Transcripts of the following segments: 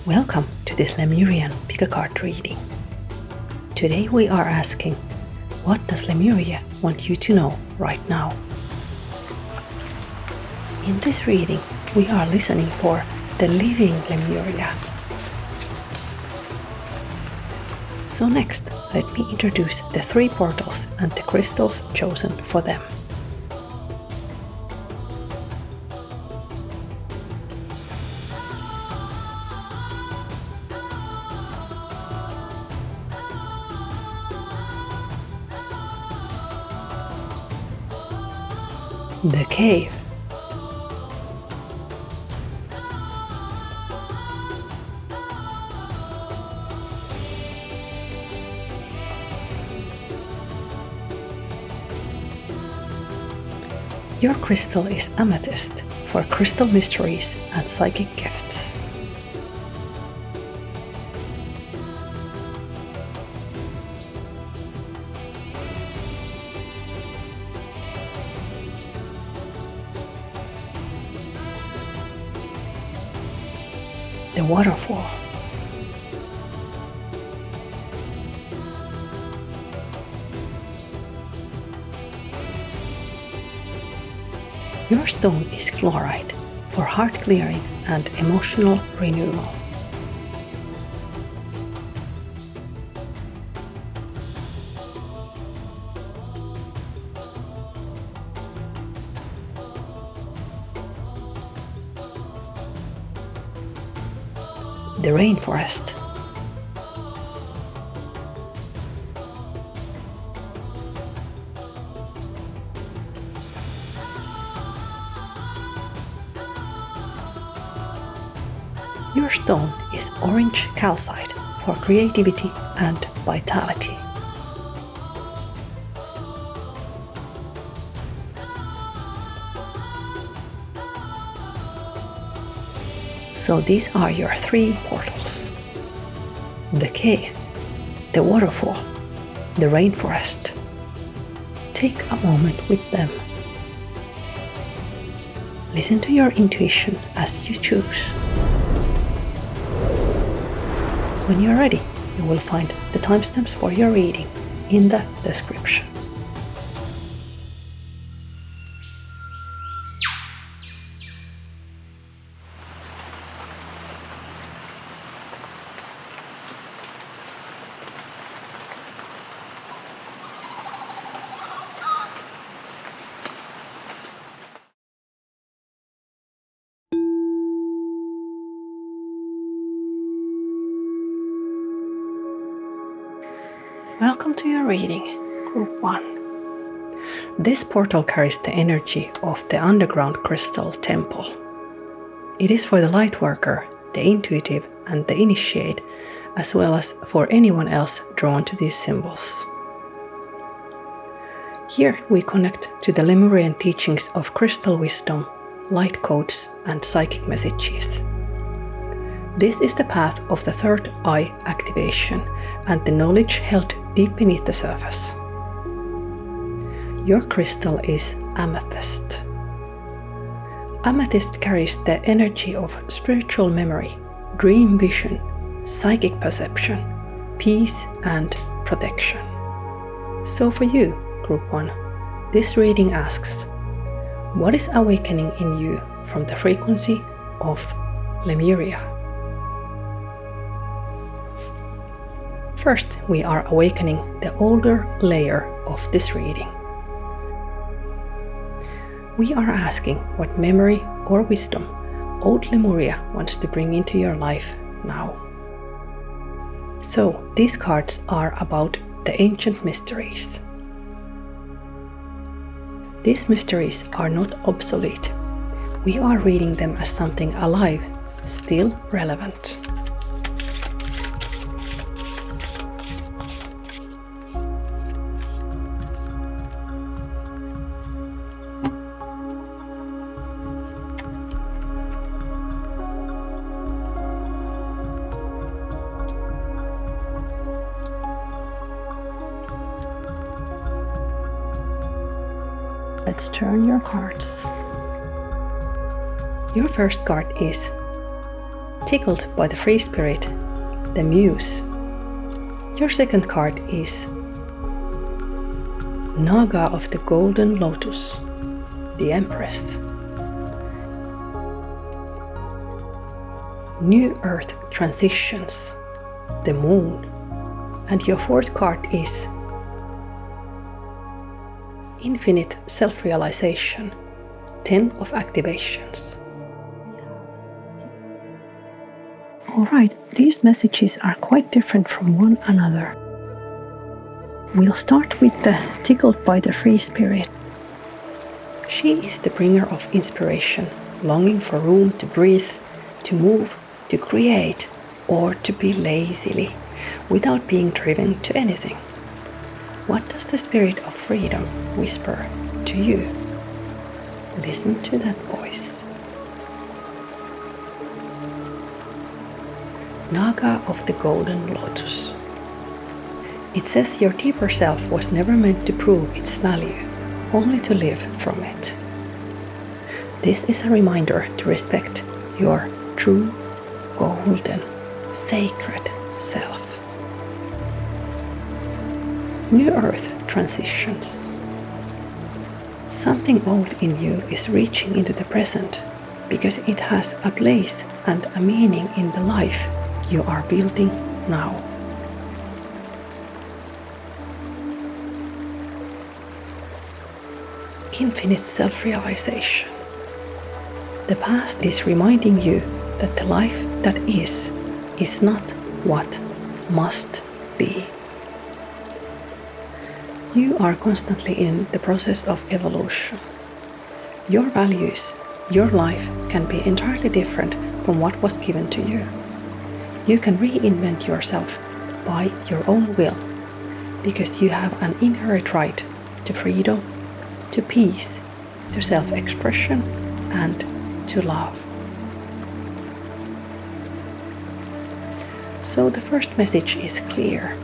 Welcome to this Lemurian pick-a-card reading. Today we are asking, what does Lemuria want you to know right now? In this reading, we are listening for the Living Lemuria. So next, let me introduce the 3 portals and the crystals chosen for them. The cave. Your crystal is Amethyst for crystal mysteries and psychic gifts. The Waterfall. Your stone is Fluorite for heart clearing and emotional renewal. The Rainforest. Your stone is orange calcite for creativity and vitality. So these are your 3 portals: the cave, the waterfall, the rainforest. Take a moment with them. Listen to your intuition as you choose. When you're ready, you will find the timestamps for your reading in the description. Welcome to your reading, Group 1. This portal carries the energy of the underground crystal temple. It is for the lightworker, the intuitive, and the initiate, as well as for anyone else drawn to these symbols. Here we connect to the Lemurian teachings of crystal wisdom, light codes, and psychic messages. This is the path of the third eye activation and the knowledge held deep beneath the surface. Your crystal is Amethyst. Amethyst carries the energy of spiritual memory, dream vision, psychic perception, peace, and protection. So for you, Group 1, this reading asks, what is awakening in you from the frequency of Lemuria? First, we are awakening the older layer of this reading. We are asking what memory or wisdom old Lemuria wants to bring into your life now. So, these cards are about the ancient mysteries. These mysteries are not obsolete. We are reading them as something alive, still relevant. Let's turn your cards. Your first card is tickled by the free spirit, the Muse. Your second card is Naga of the Golden Lotus, the Empress. New Earth transitions, the Moon. And your fourth card is Infinite Self-Realization, 10 of Activations. Alright, these messages are quite different from one another. We'll start with the tickled by the free spirit. She is the bringer of inspiration, longing for room to breathe, to move, to create, or to be lazily, without being driven to anything. What does the spirit of freedom whisper to you? Listen to that voice. Naga of the Golden Lotus. It says your deeper self was never meant to prove its value, only to live from it. This is a reminder to respect your true, golden, sacred self. New Earth transitions. Something old in you is reaching into the present because it has a place and a meaning in the life you are building now. Infinite self-realization. The past is reminding you that the life that is not what must be. You are constantly in the process of evolution. Your values, your life can be entirely different from what was given to you. You can reinvent yourself by your own will, because you have an inherent right to freedom, to peace, to self-expression, and to love. So the first message is clear.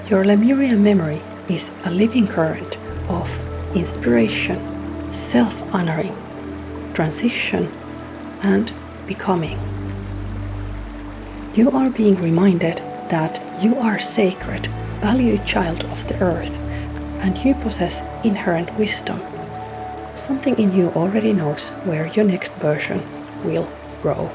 Your Lemurian memory is a living current of inspiration, self-honoring, transition, and becoming. You are being reminded that you are sacred, valued child of the earth, and you possess inherent wisdom. Something in you already knows where your next version will grow.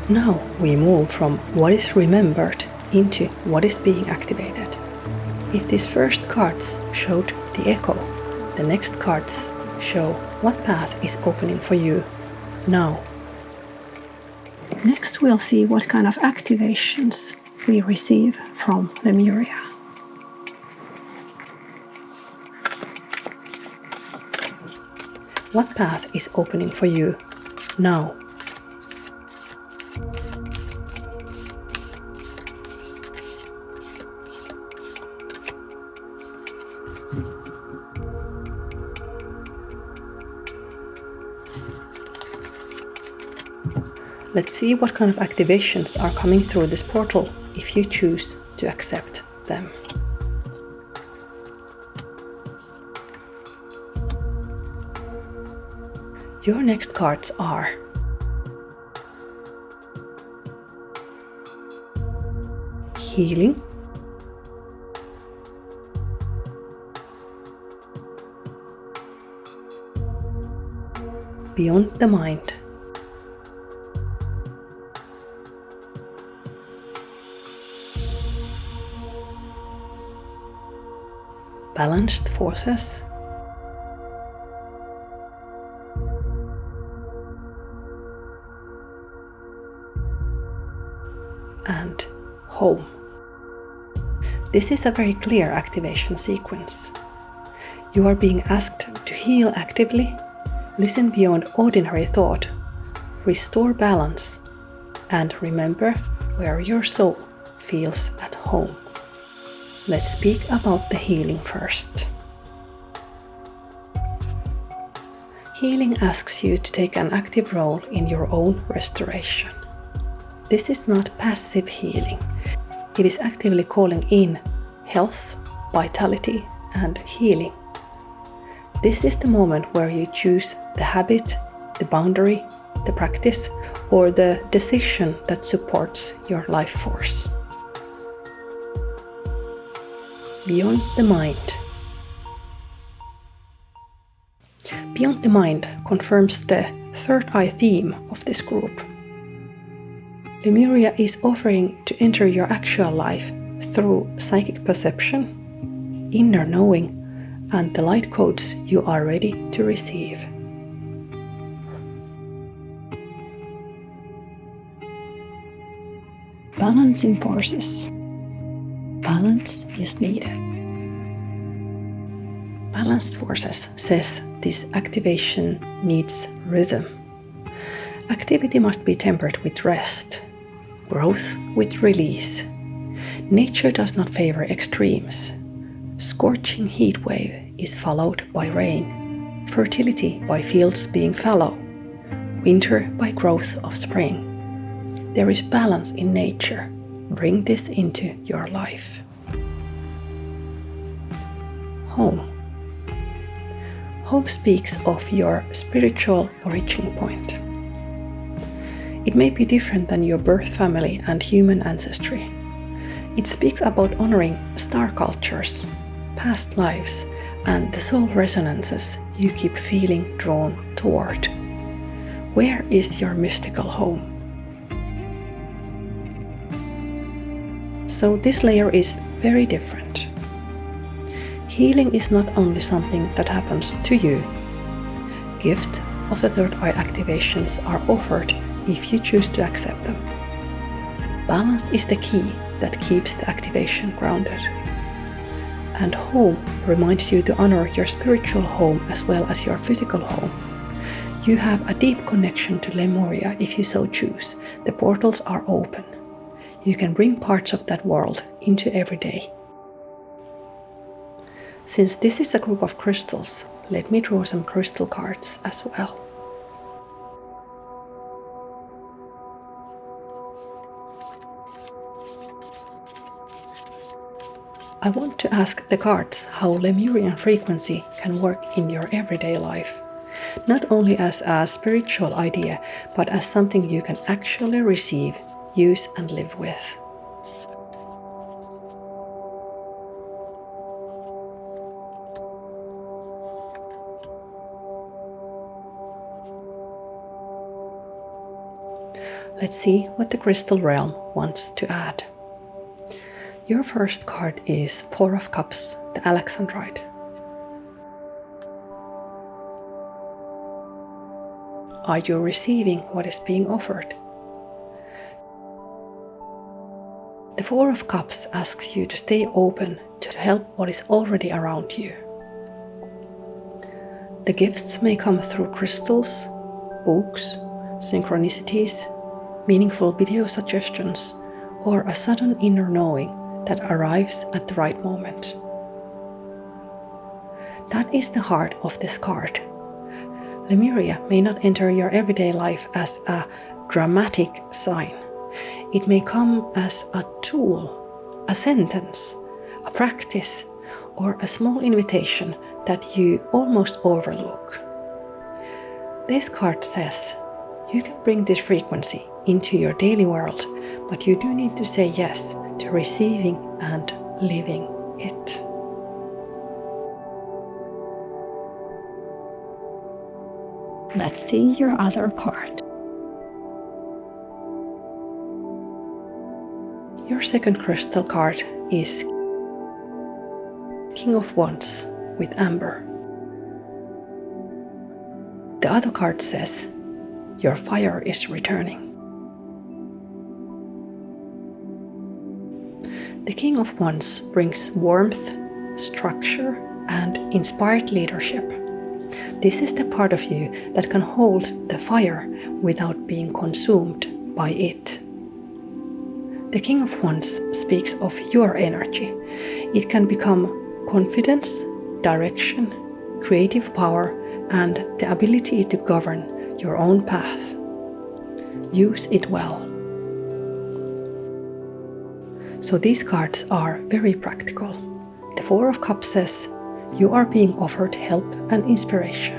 Now we move from what is remembered into what is being activated. If these first cards showed the echo, the next cards show what path is opening for you now. Next we'll see what kind of activations we receive from Lemuria. What path is opening for you now? Let's see what kind of activations are coming through this portal if you choose to accept them. Your next cards are Healing, Beyond the Mind, Balanced Forces, and Home. This is a very clear activation sequence. You are being asked to heal actively, listen beyond ordinary thought, restore balance, and remember where your soul feels at home. Let's speak about the healing first. Healing asks you to take an active role in your own restoration. This is not passive healing. It is actively calling in health, vitality, and healing. This is the moment where you choose the habit, the boundary, the practice, or the decision that supports your life force. Beyond the mind. Beyond the mind confirms the third eye theme of this group. Lemuria is offering to enter your actual life through psychic perception, inner knowing, and the light codes you are ready to receive. Balancing forces. Balance is needed. Balanced forces says this activation needs rhythm. Activity must be tempered with rest, growth with release. Nature does not favor extremes. Scorching heat wave is followed by rain, fertility by fields being fallow, winter by growth of spring. There is balance in nature. Bring this into your life. Home. Home speaks of your spiritual origin point. It may be different than your birth family and human ancestry. It speaks about honoring star cultures, past lives, and the soul resonances you keep feeling drawn toward. Where is your mystical home? So this layer is very different. Healing is not only something that happens to you. Gift of the third eye activations are offered if you choose to accept them. Balance is the key that keeps the activation grounded. And home reminds you to honor your spiritual home as well as your physical home. You have a deep connection to Lemuria if you so choose. The portals are open. You can bring parts of that world into every day. Since this is a group of crystals, let me draw some crystal cards as well. I want to ask the cards how Lemurian frequency can work in your everyday life, not only as a spiritual idea, but as something you can actually receive, use, and live with. Let's see what the crystal realm wants to add. Your first card is Four of Cups, the Alexandrite. Are you receiving what is being offered? The Four of Cups asks you to stay open to help what is already around you. The gifts may come through crystals, books, synchronicities, meaningful video suggestions, or a sudden inner knowing that arrives at the right moment. That is the heart of this card. Lemuria may not enter your everyday life as a dramatic sign. It may come as a tool, a sentence, a practice, or a small invitation that you almost overlook. This card says you can bring this frequency into your daily world, but you do need to say yes to receiving and living it. Let's see your other card. Your second crystal card is King of Wands with Amber. The other card says your fire is returning. The King of Wands brings warmth, structure, and inspired leadership. This is the part of you that can hold the fire without being consumed by it. The King of Wands speaks of your energy. It can become confidence, direction, creative power, and the ability to govern your own path. Use it well. So these cards are very practical. The Four of Cups says you are being offered help and inspiration.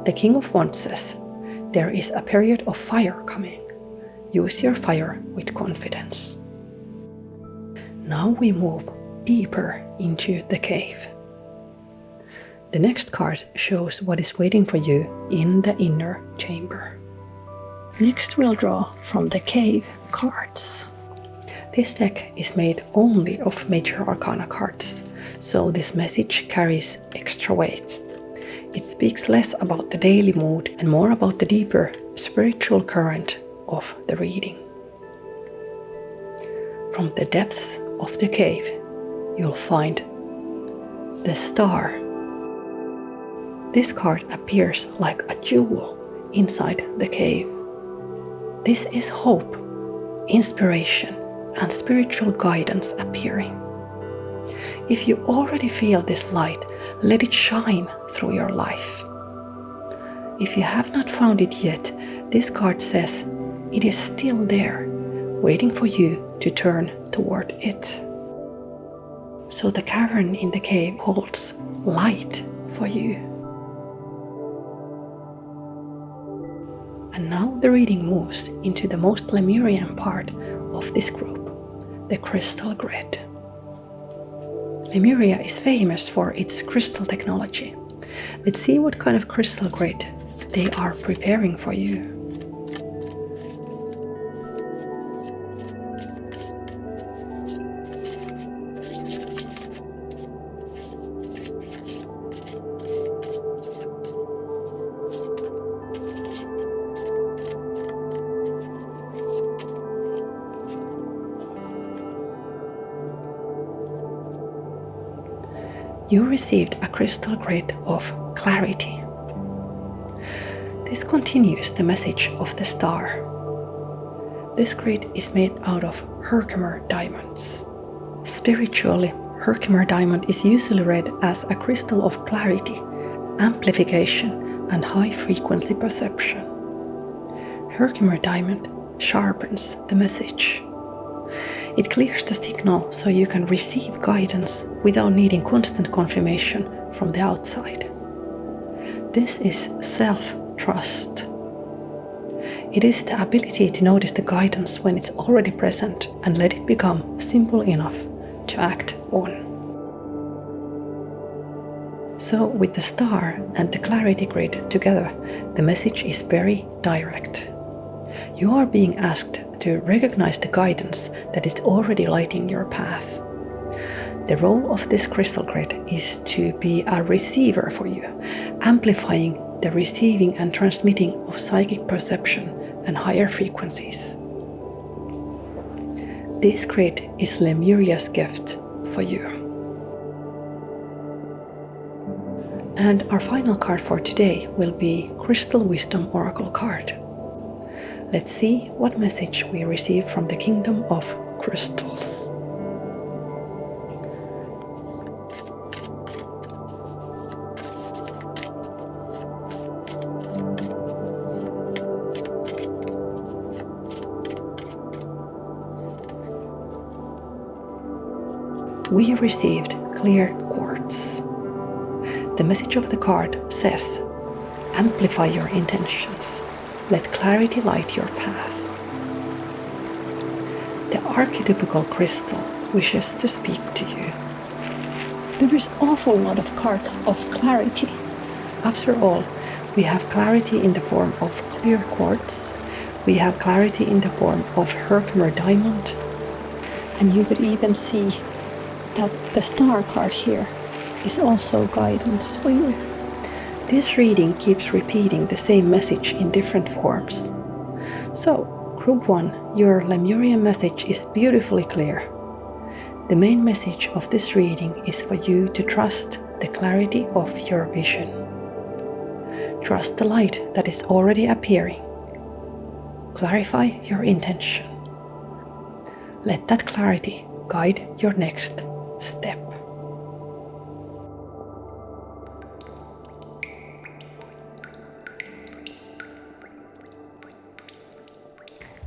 The King of Wands says, there is a period of fire coming. Use your fire with confidence. Now we move deeper into the cave. The next card shows what is waiting for you in the inner chamber. Next we'll draw from the cave cards. This deck is made only of major arcana cards, so this message carries extra weight. It speaks less about the daily mood and more about the deeper spiritual current of the reading. From the depths of the cave, you'll find the Star. This card appears like a jewel inside the cave. This is hope, inspiration, and spiritual guidance appearing. If you already feel this light, let it shine through your life. If you have not found it yet, this card says it is still there, waiting for you to turn toward it. So the cavern in the cave holds light for you. And now the reading moves into the most Lemurian part of this group, the crystal grid. Lemuria is famous for its crystal technology. Let's see what kind of crystal grid they are preparing for you. You received a crystal grid of clarity. This continues the message of the Star. This grid is made out of Herkimer diamonds. Spiritually, Herkimer diamond is usually read as a crystal of clarity, amplification, and high-frequency perception. Herkimer diamond sharpens the message. It clears the signal so you can receive guidance without needing constant confirmation from the outside. This is self-trust. It is the ability to notice the guidance when it's already present and let it become simple enough to act on. So with the Star and the clarity grid together, the message is very direct. You are being asked to recognize the guidance that is already lighting your path. The role of this crystal grid is to be a receiver for you, amplifying the receiving and transmitting of psychic perception and higher frequencies. This grid is Lemuria's gift for you. And our final card for today will be Crystal Wisdom Oracle card. Let's see what message we receive from the Kingdom of Crystals. We received clear quartz. The message of the card says, amplify your intentions. Let clarity light your path. The archetypical crystal wishes to speak to you. There is an awful lot of cards of clarity. After all, we have clarity in the form of clear quartz. We have clarity in the form of Herkimer diamond. And you could even see that the Star card here is also guidance for you. This reading keeps repeating the same message in different forms. So, Group 1, your Lemurian message is beautifully clear. The main message of this reading is for you to trust the clarity of your vision. Trust the light that is already appearing. Clarify your intention. Let that clarity guide your next step.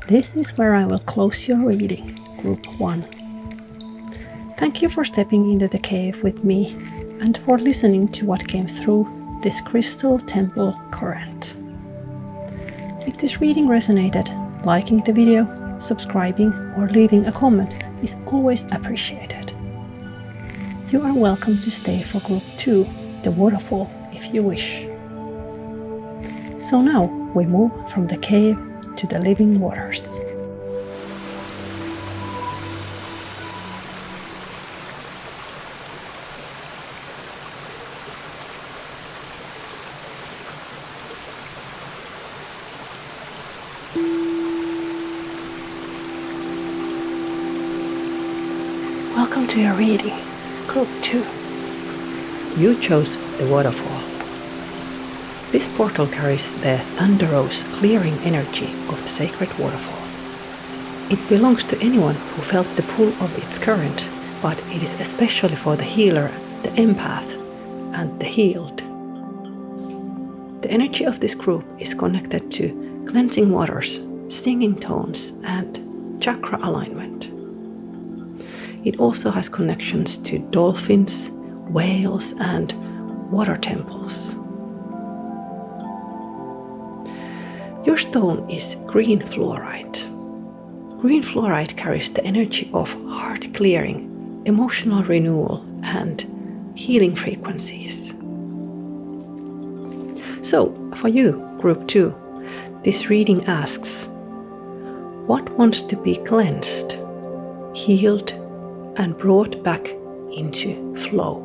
This is where I will close your reading, Group 1. Thank you for stepping into the cave with me. and for listening to what came through this crystal temple current. If this reading resonated, liking the video, subscribing, or leaving a comment is always appreciated. You are welcome to stay for Group 2, the Waterfall, if you wish. So now we move from the cave to the living waters. Welcome to your reading, Group 2. You chose the Waterfall. This portal carries the thunderous, clearing energy of the sacred waterfall. It belongs to anyone who felt the pull of its current, but it is especially for the healer, the empath, and the healed. The energy of this group is connected to cleansing waters, singing tones, and chakra alignment. It also has connections to dolphins, whales, and water temples. Your stone is green fluorite. Green fluorite carries the energy of heart clearing, emotional renewal, and healing frequencies. So, for you, Group 2, this reading asks, what wants to be cleansed, healed, and brought back into flow?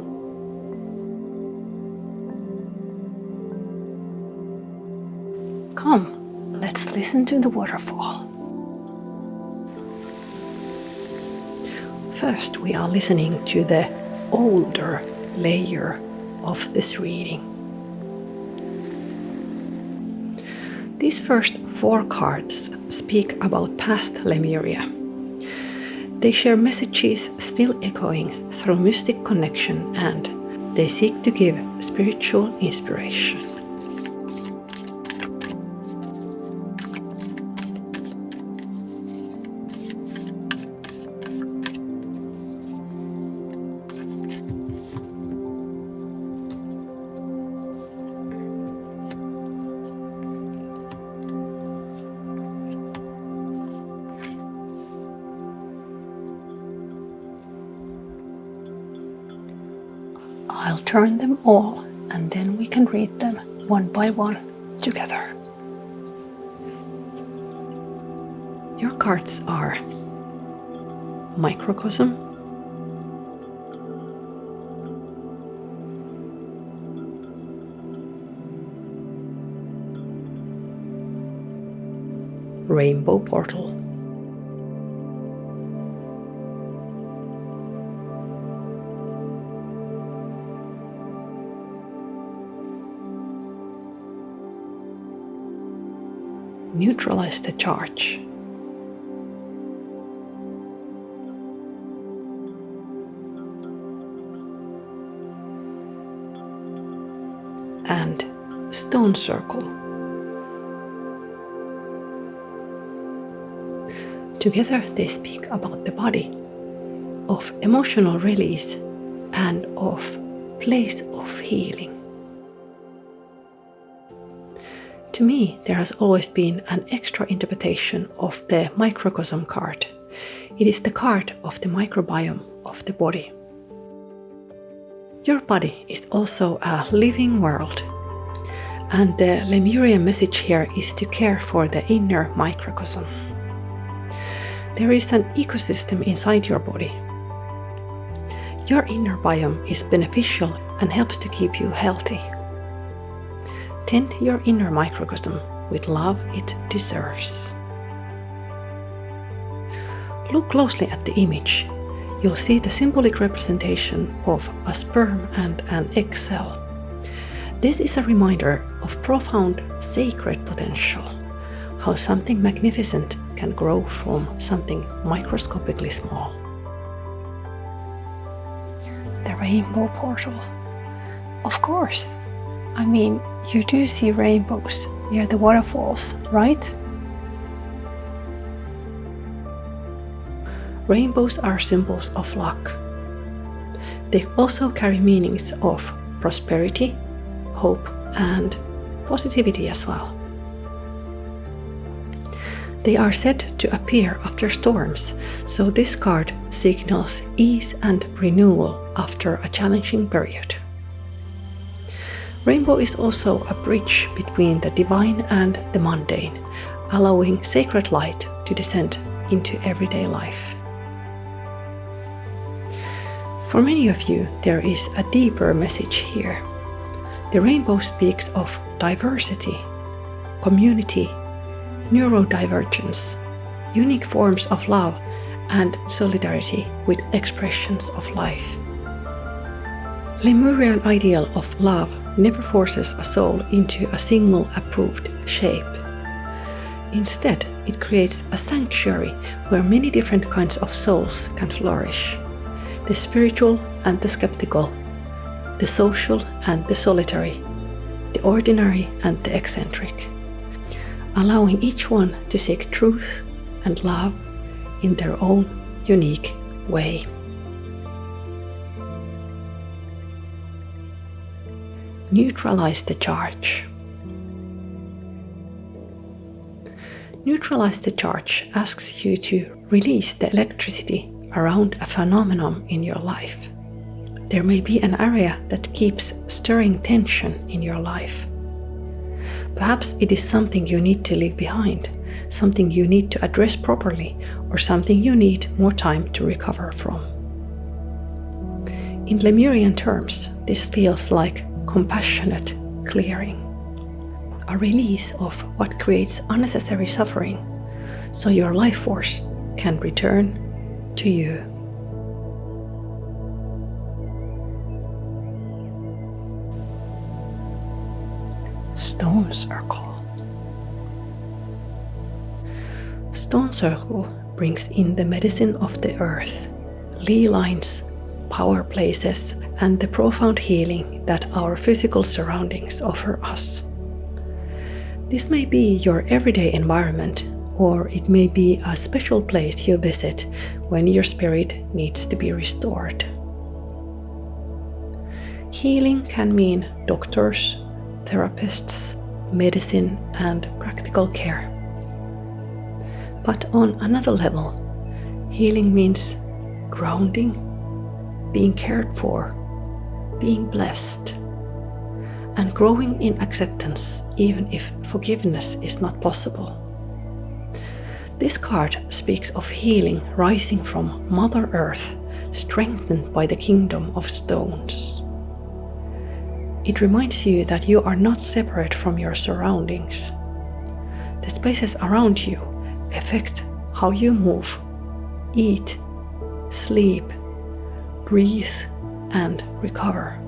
Come, let's listen to the waterfall. First, we are listening to the older layer of this reading. These first 4 cards speak about past Lemuria. They share messages still echoing through mystic connection, and they seek to give spiritual inspiration. I'll turn them all, and then we can read them one by one together. Your cards are Microcosm, Rainbow Portal, Neutralize the charge, and Stone Circle. Together they speak about the body, of emotional release, and of place of healing. To me, there has always been an extra interpretation of the Microcosm card. It is the card of the microbiome of the body. Your body is also a living world, and the Lemurian message here is to care for the inner microcosm. There is an ecosystem inside your body. Your inner biome is beneficial and helps to keep you healthy. Tend your inner microcosm with love it deserves. Look closely at the image. You'll see the symbolic representation of a sperm and an egg cell. This is a reminder of profound sacred potential, how something magnificent can grow from something microscopically small. The rainbow portal. Of course. I mean, you do see rainbows near the waterfalls, right? Rainbows are symbols of luck. They also carry meanings of prosperity, hope, and positivity as well. They are said to appear after storms, so this card signals ease and renewal after a challenging period. Rainbow is also a bridge between the divine and the mundane, allowing sacred light to descend into everyday life. For many of you, there is a deeper message here. The rainbow speaks of diversity, community, neurodivergence, unique forms of love, and solidarity with expressions of life. Lemurian ideal of love never forces a soul into a single approved shape. Instead, it creates a sanctuary where many different kinds of souls can flourish. The spiritual and the skeptical, the social and the solitary, the ordinary and the eccentric, allowing each one to seek truth and love in their own unique way. Neutralize the charge. Neutralize the charge asks you to release the electricity around a phenomenon in your life. There may be an area that keeps stirring tension in your life. Perhaps it is something you need to leave behind, something you need to address properly, or something you need more time to recover from. In Lemurian terms, this feels like compassionate clearing, a release of what creates unnecessary suffering, so your life force can return to you. Stone Circle. Stone Circle brings in the medicine of the earth, ley lines, power places, and the profound healing that our physical surroundings offer us. This may be your everyday environment, or it may be a special place you visit when your spirit needs to be restored. Healing can mean doctors, therapists, medicine, and practical care. But on another level, healing means grounding, being cared for, being blessed, and growing in acceptance even if forgiveness is not possible. This card speaks of healing rising from Mother Earth, strengthened by the kingdom of stones. It reminds you that you are not separate from your surroundings. The spaces around you affect how you move, eat, sleep, breathe, and recover.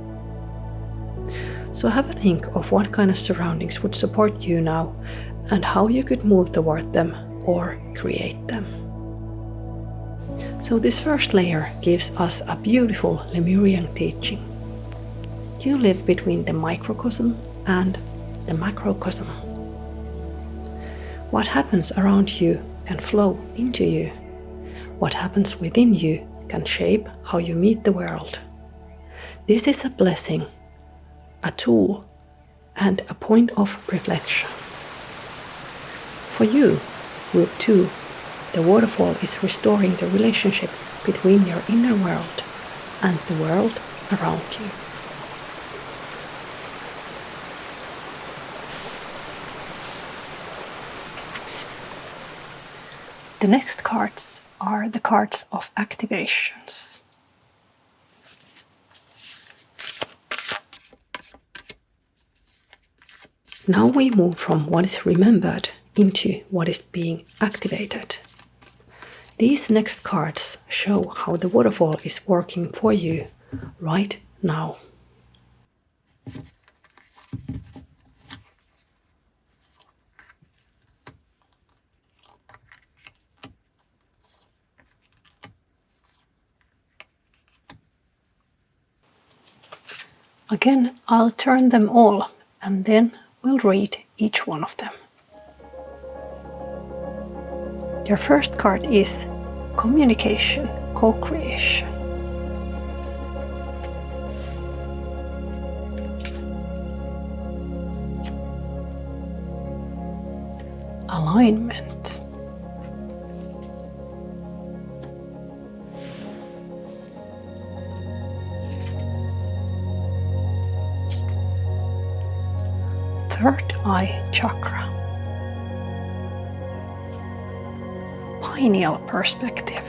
So have a think of what kind of surroundings would support you now and how you could move toward them or create them. So this first layer gives us a beautiful Lemurian teaching. You live between the microcosm and the macrocosm. What happens around you can flow into you. What happens within you can shape how you meet the world. This is a blessing, a tool, and a point of reflection. For you, Group 2, the waterfall is restoring the relationship between your inner world and the world around you. The next cards are the cards of activations. Now we move from what is remembered into what is being activated. These next cards show how the waterfall is working for you right now. Again, I'll turn them all and then we'll read each one of them. Your first card is Communication, Co-Creation. alignment. Third eye chakra. Pineal perspective.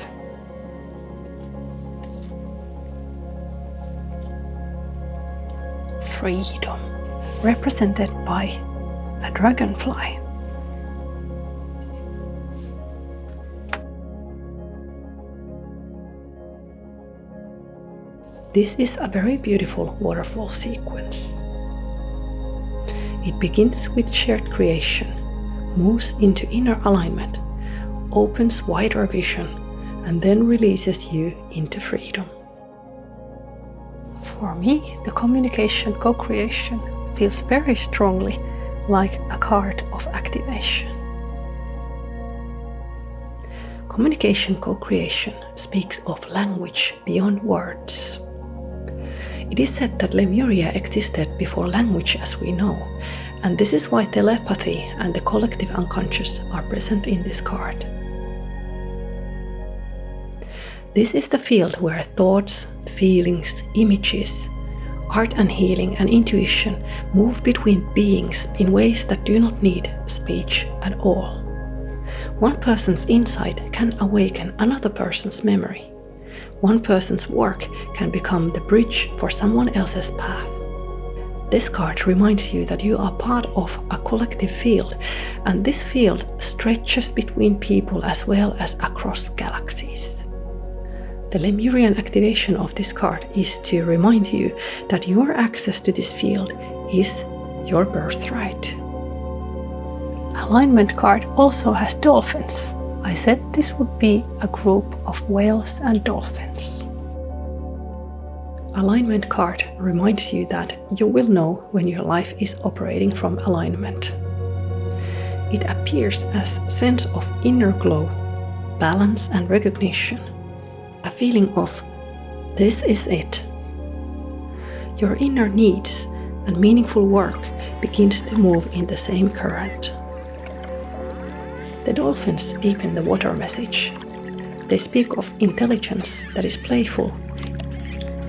Freedom, represented by a dragonfly. This is a very beautiful waterfall sequence. It begins with shared creation, moves into inner alignment, opens wider vision, and then releases you into freedom. For me, the communication co-creation feels very strongly like a card of activation. Communication co-creation speaks of language beyond words. It is said that Lemuria existed before language as we know, and this is why telepathy and the collective unconscious are present in this card. This is the field where thoughts, feelings, images, art and healing and intuition move between beings in ways that do not need speech at all. One person's insight can awaken another person's memory. One person's work can become the bridge for someone else's path. This card reminds you that you are part of a collective field, and this field stretches between people as well as across galaxies. The Lemurian activation of this card is to remind you that your access to this field is your birthright. Alignment card also has dolphins. I said this would be a group of whales and dolphins. Alignment card reminds you that you will know when your life is operating from alignment. It appears as a sense of inner glow, balance and recognition, a feeling of this is it. Your inner needs and meaningful work begins to move in the same current. The dolphins deepen the water message. They speak of intelligence that is playful,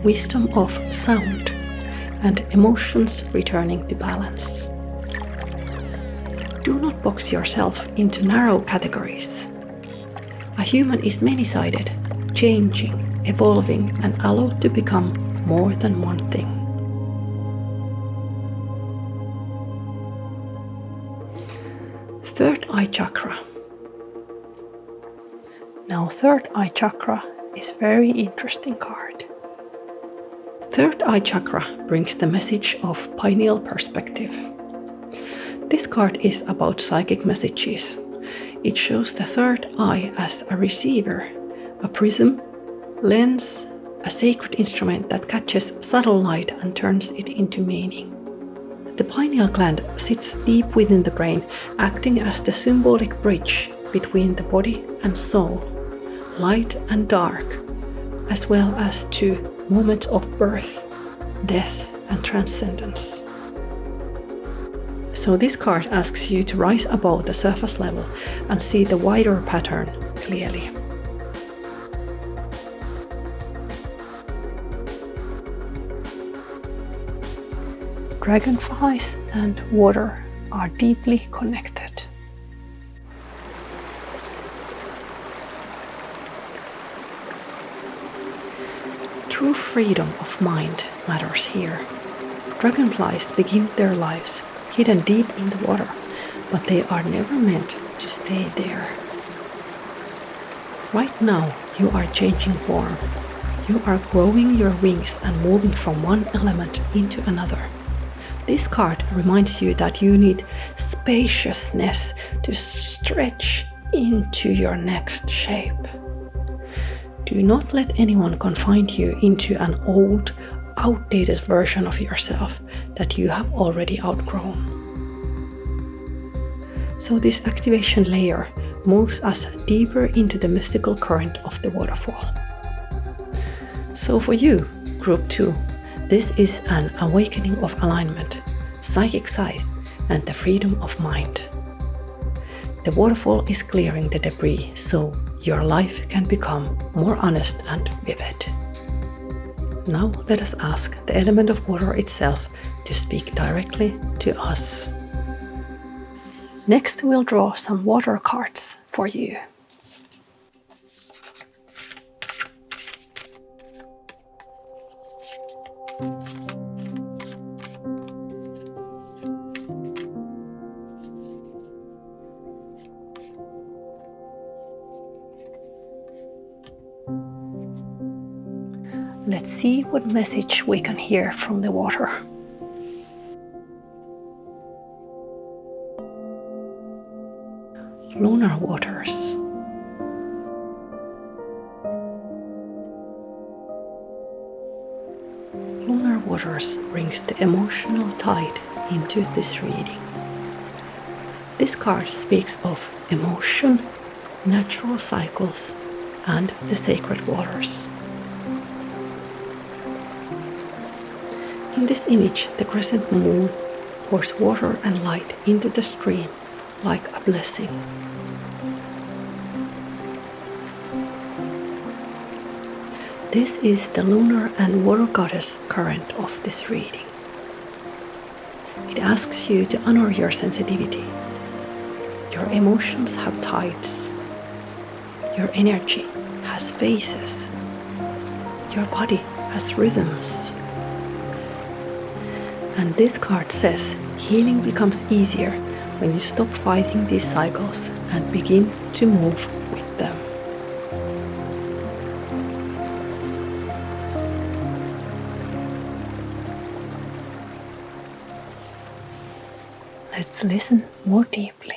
wisdom of sound, and emotions returning to balance. Do not box yourself into narrow categories. A human is many-sided, changing, evolving, and allowed to become more than one thing. Third eye chakra. Now, third eye chakra is a very interesting card. Third eye chakra brings the message of pineal perspective. This card is about psychic messages. It shows the third eye as a receiver, a prism, lens, a sacred instrument that catches subtle light and turns it into meaning. The pineal gland sits deep within the brain, acting as the symbolic bridge between the body and soul, light and dark, as well as to moments of birth, death, and transcendence. So this card asks you to rise above the surface level and see the wider pattern clearly. Dragonflies and water are deeply connected. True freedom of mind matters here. Dragonflies begin their lives hidden deep in the water, but they are never meant to stay there. Right now, you are changing form. You are growing your wings and moving from one element into another. This card reminds you that you need spaciousness to stretch into your next shape. Do not let anyone confine you into an old, outdated version of yourself that you have already outgrown. So this activation layer moves us deeper into the mystical current of the waterfall. So for you, Group 2, this is an awakening of alignment, psychic sight, and the freedom of mind. The waterfall is clearing the debris so your life can become more honest and vivid. Now let us ask the element of water itself to speak directly to us. Next, we'll draw some water cards for you. Let's see what message we can hear from the water. Lunar waters. Lunar waters brings the emotional tide into this reading. This card speaks of emotion, natural cycles, and the sacred waters. In this image, the crescent moon pours water and light into the stream like a blessing. This is the lunar and water goddess current of this reading. It asks you to honor your sensitivity. Your emotions have tides. Your energy has phases. Your body has rhythms. And this card says healing becomes easier when you stop fighting these cycles and begin to move with them. Let's listen more deeply.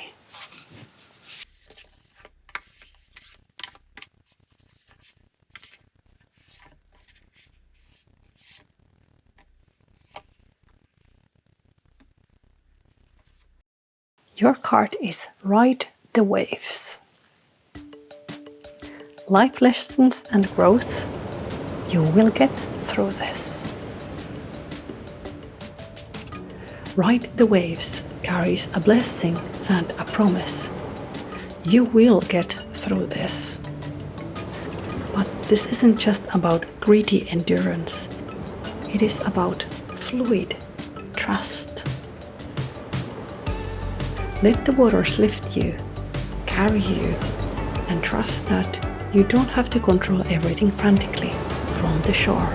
Your card is Ride the Waves. Life lessons and growth, you will get through this. Ride the Waves carries a blessing and a promise. You will get through this. But this isn't just about gritty endurance. It is about fluid trust. Let the waters lift you, carry you, and trust that you don't have to control everything frantically from the shore.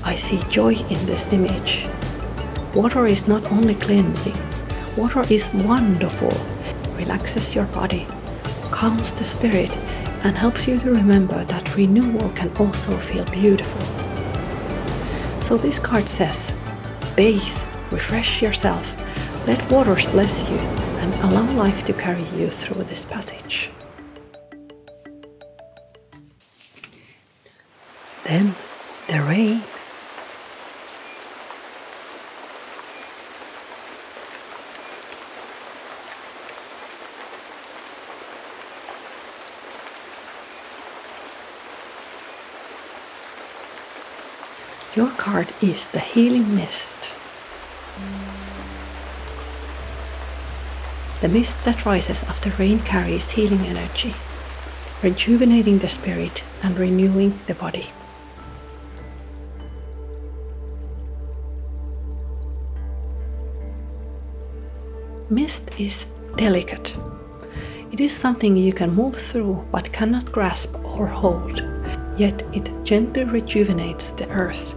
I see joy in this image. Water is not only cleansing, water is wonderful, relaxes your body, calms the spirit, and helps you to remember that renewal can also feel beautiful. So this card says, bathe, refresh yourself, let waters bless you, and allow life to carry you through this passage. Then the rain. Your card is the healing mist. The mist that rises after rain carries healing energy, rejuvenating the spirit and renewing the body. Mist is delicate. It is something you can move through but cannot grasp or hold, yet it gently rejuvenates the earth,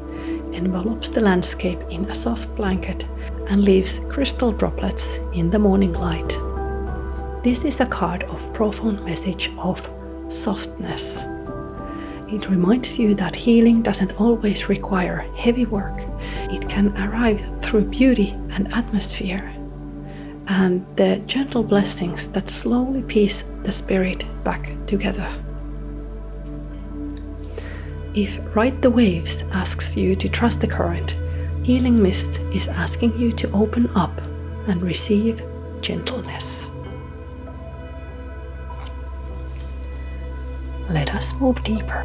envelops the landscape in a soft blanket, and leaves crystal droplets in the morning light. This is a card of profound message of softness. It reminds you that healing doesn't always require heavy work. It can arrive through beauty and atmosphere, and the gentle blessings that slowly piece the spirit back together. If Ride the Waves asks you to trust the current, Healing Mist is asking you to open up and receive gentleness. Let us move deeper.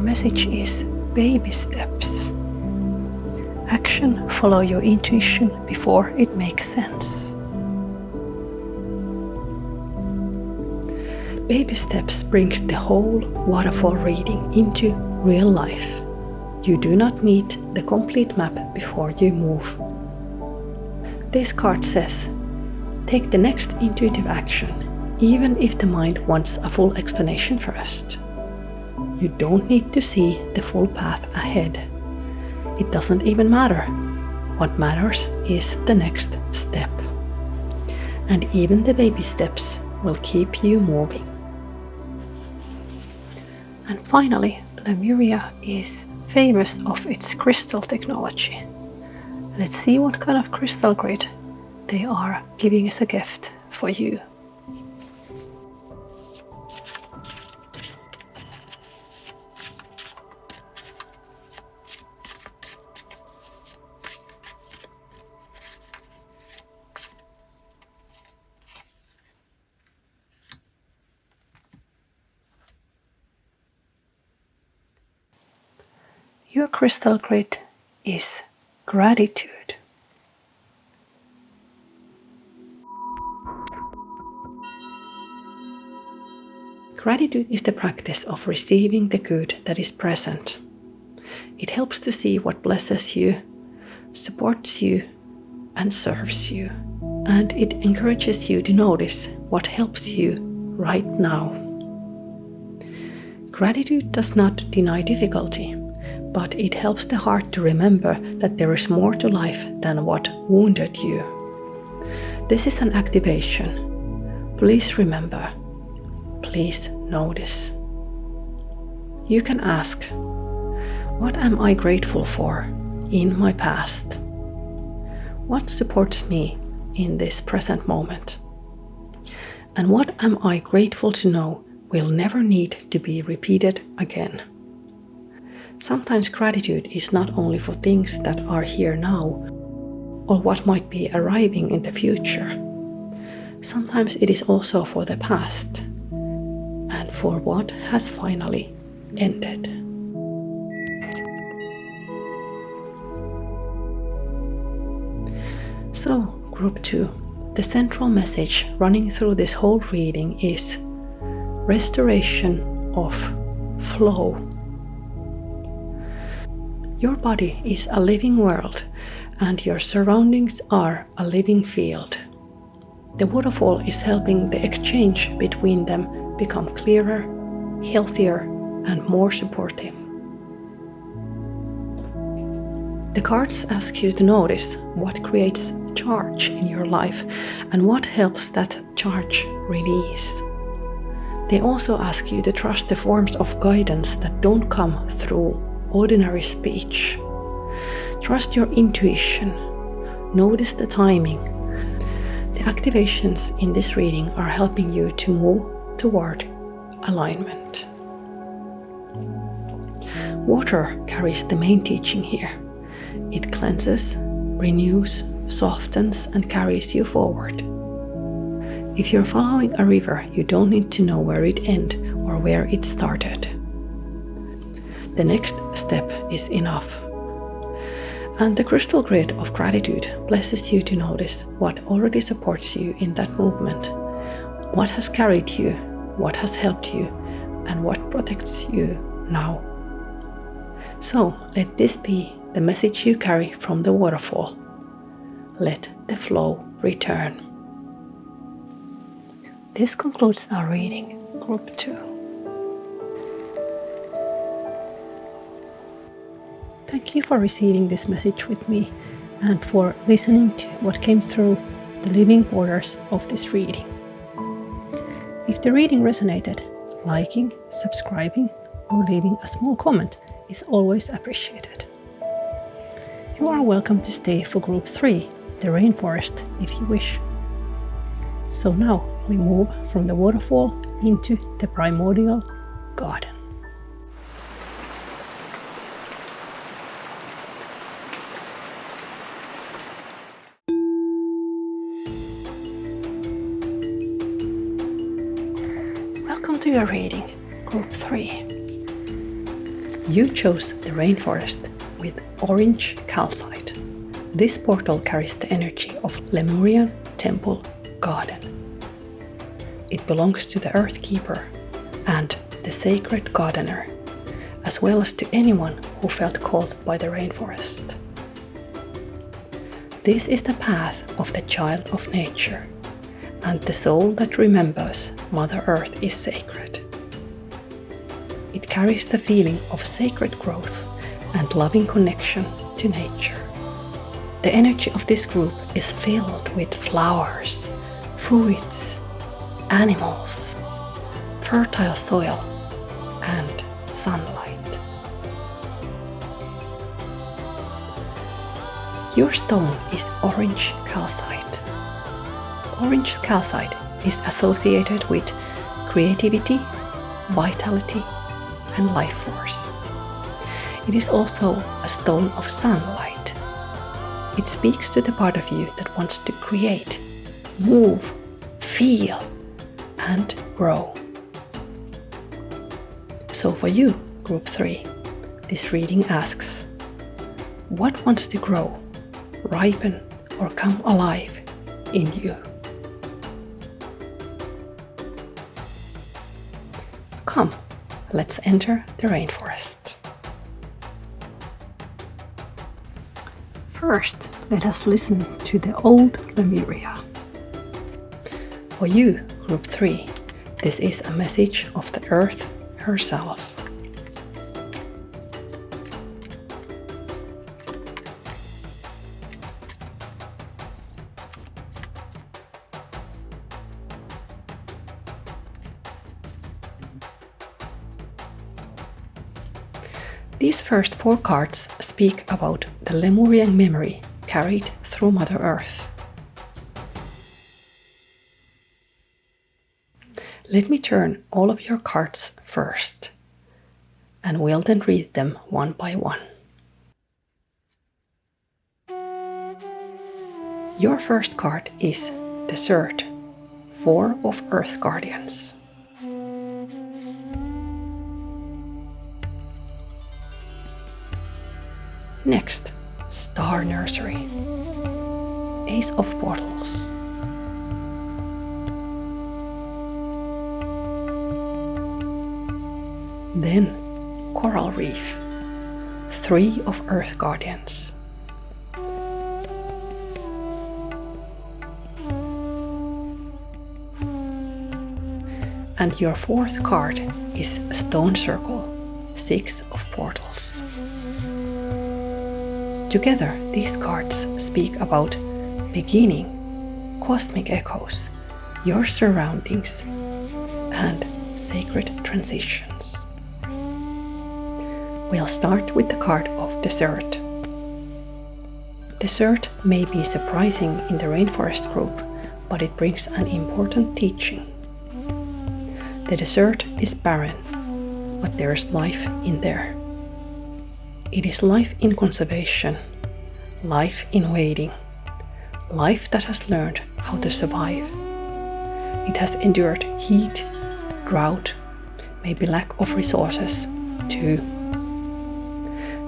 Our message is baby steps. Action, follow your intuition before it makes sense. Baby steps brings the whole waterfall reading into real life. You do not need the complete map before you move. This card says, take the next intuitive action, even if the mind wants a full explanation first. You don't need to see the full path ahead. It doesn't even matter. What matters is the next step. And even the baby steps will keep you moving. And finally, Lemuria is famous of its crystal technology. Let's see what kind of crystal grid they are giving as a gift for you. Your crystal grid is gratitude. Gratitude is the practice of receiving the good that is present. It helps to see what blesses you, supports you, and serves you. And it encourages you to notice what helps you right now. Gratitude does not deny difficulty, but it helps the heart to remember that there is more to life than what wounded you. This is an activation. Please remember. Please notice. You can ask, what am I grateful for in my past? What supports me in this present moment? And what am I grateful to know will never need to be repeated again? Sometimes gratitude is not only for things that are here now or what might be arriving in the future. Sometimes it is also for the past and for what has finally ended. So, Group 2, the central message running through this whole reading is restoration of flow. Your body is a living world, and your surroundings are a living field. The waterfall is helping the exchange between them become clearer, healthier, and more supportive. The cards ask you to notice what creates charge in your life and what helps that charge release. They also ask you to trust the forms of guidance that don't come through ordinary speech. Trust your intuition. Notice the timing. The activations in this reading are helping you to move toward alignment. Water carries the main teaching here. It cleanses, renews, softens, and carries you forward. If you're following a river, you don't need to know where it ends or where it started. The next step is enough. And the crystal grid of gratitude blesses you to notice what already supports you in that movement, what has carried you, what has helped you, and what protects you now. So let this be the message you carry from the waterfall. Let the flow return. This concludes our reading, Group 2. Thank you for receiving this message with me and for listening to what came through the living waters of this reading. If the reading resonated, liking, subscribing, or leaving a small comment is always appreciated. You are welcome to stay for Group 3, the Rainforest, if you wish. So now we move from the waterfall into the primordial garden. Welcome to your reading, Group 3. You chose the rainforest with orange calcite. This portal carries the energy of Lemurian temple garden. It belongs to the Earth Keeper and the sacred gardener, as well as to anyone who felt called by the rainforest. This is the path of the child of nature, and the soul that remembers Mother Earth is sacred. It carries the feeling of sacred growth and loving connection to nature. The energy of this group is filled with flowers, fruits, animals, fertile soil, and sunlight. Your stone is orange calcite. Orange calcite is associated with creativity, vitality, and life force. It is also a stone of sunlight. It speaks to the part of you that wants to create, move, feel, and grow. So for you, Group 3, this reading asks, what wants to grow, ripen, or come alive in you? Come, let's enter the rainforest. First, let us listen to the old Lemuria. For you, Group 3, this is a message of the Earth herself. These first 4 cards speak about the Lemurian memory carried through Mother Earth. Let me turn all of your cards first, and we'll then read them one by one. Your first card is Desert, 4 of Earth Guardians. Next, Star Nursery, Ace of Portals. Then, Coral Reef, 3 of Earth Guardians. And your 4th card is Stone Circle, 6 of Portals. Together, these cards speak about beginning, cosmic echoes, your surroundings, and sacred transitions. We'll start with the card of Desert. Desert may be surprising in the Rainforest group, but it brings an important teaching. The desert is barren, but there is life in there. It is life in conservation, life in waiting, life that has learned how to survive. It has endured heat, drought, maybe lack of resources, too.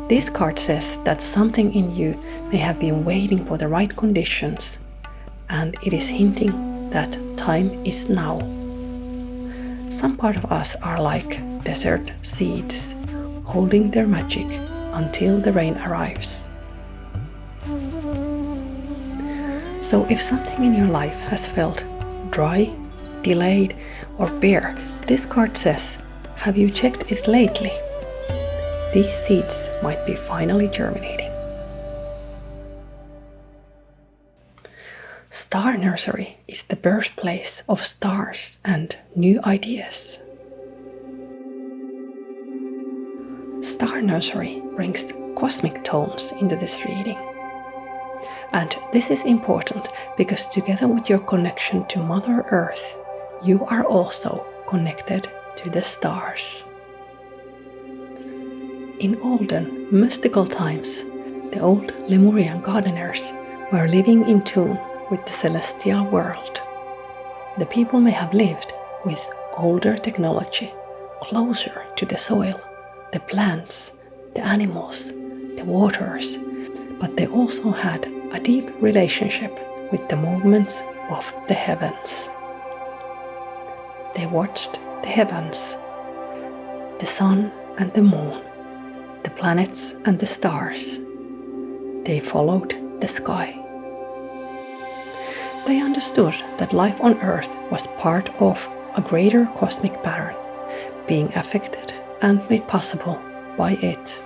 This card says that something in you may have been waiting for the right conditions, and it is hinting that time is now. Some part of us are like desert seeds, holding their magic until the rain arrives. So if something in your life has felt dry, delayed, or bare, this card says, have you checked it lately? These seeds might be finally germinating. Star Nursery is the birthplace of stars and new ideas. Star Nursery brings cosmic tones into this reading. And this is important because together with your connection to Mother Earth, you are also connected to the stars. In olden, mystical times, the old Lemurian gardeners were living in tune with the celestial world. The people may have lived with older technology, closer to the soil, the plants, the animals, the waters, but they also had a deep relationship with the movements of the heavens. They watched the heavens, the sun and the moon, the planets and the stars. They followed the sky. They understood that life on Earth was part of a greater cosmic pattern, being affected and made possible by it.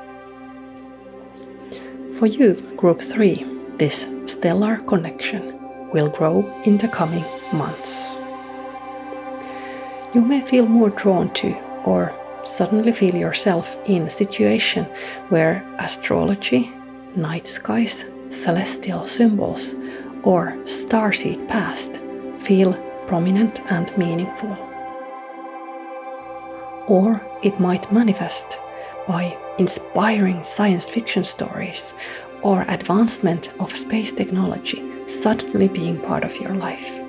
For you, Group 3, this stellar connection will grow in the coming months. You may feel more drawn to or suddenly feel yourself in a situation where astrology, night skies, celestial symbols, or starseed past feel prominent and meaningful. Or it might manifest by inspiring science fiction stories or advancement of space technology suddenly being part of your life.